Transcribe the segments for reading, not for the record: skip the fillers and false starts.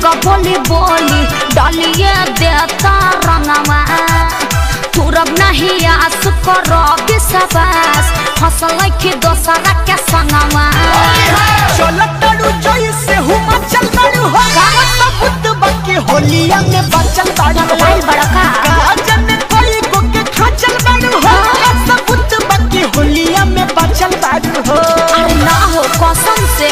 लोग बोली बोली डालिए देता रंगवा तुरब नहीं आस करो विश्वास फसल की दोसरा के संगवा चलतड़ू जैसे हुमा चल बड़ू हो सबूत बाकी होलिया में बचल बाड़ू बड़का काजन कोई को के खाचल बाड़ू हो सबूत बाकी होलिया में बचल बाड़ू हो अरे ना हो कसम से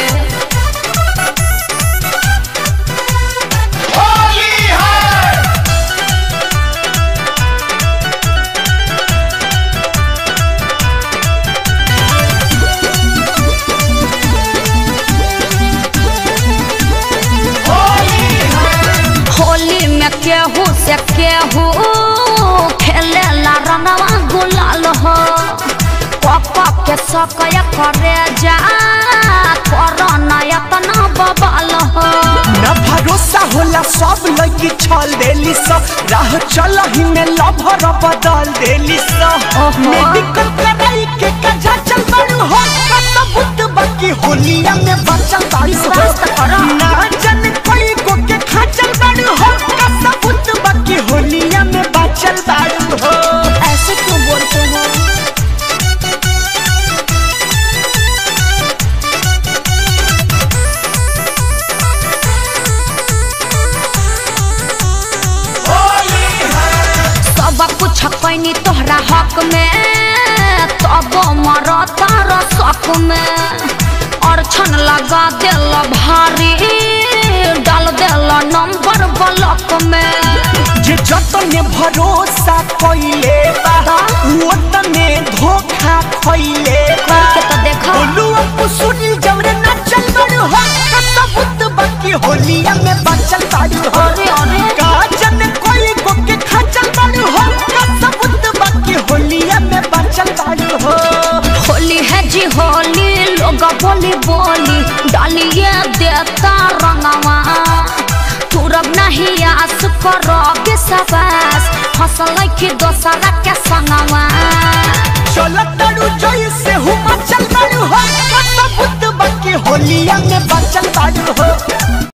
केहू से केहू खेले ला रंगवा गुलाल हो पापा के सकया करे जा कोरोना इतना बबाल हो न भरोसा होला सब लड़की छल देली सब राह चलही में लभर बदल देली सब मेडिकल कराई के कजा चल बड़ू हो सबूत बाकी होलिया में बचल बाड़ू हो ना जन कोई को के खाचल बड़ू हो सबूत बाकी होलिया में बचल बाड़ू हो ऐसे क्यों बोलते हो सब कुछ कैनी तोहरा हक में तब मरता रसक में और छन लगा दिल भारी डाल दिल नंबर ब्लॉक में जे जतने भरोसा कइले बा ओतने धोखा खइले बा के तो देखो बोलू अब सुनी जवरे ना चल बड़ू हो सबूत बाकी होलिया में बचल बाड़ू हो अरे अरे काजन कोई को के खाचल बाड़ू हो सबूत बाकी होलिया में बचल बाड़ू हो होली है जी होली लोग बोली बोली डालिए देता रंगवा तुरब नहीं आस करो विश्वास फसल की दोसरा के संगवा चलतड़ू जैसे हुमा चल बड़ू हो सबूत बाकी होलिया में बचल बाड़ू हो।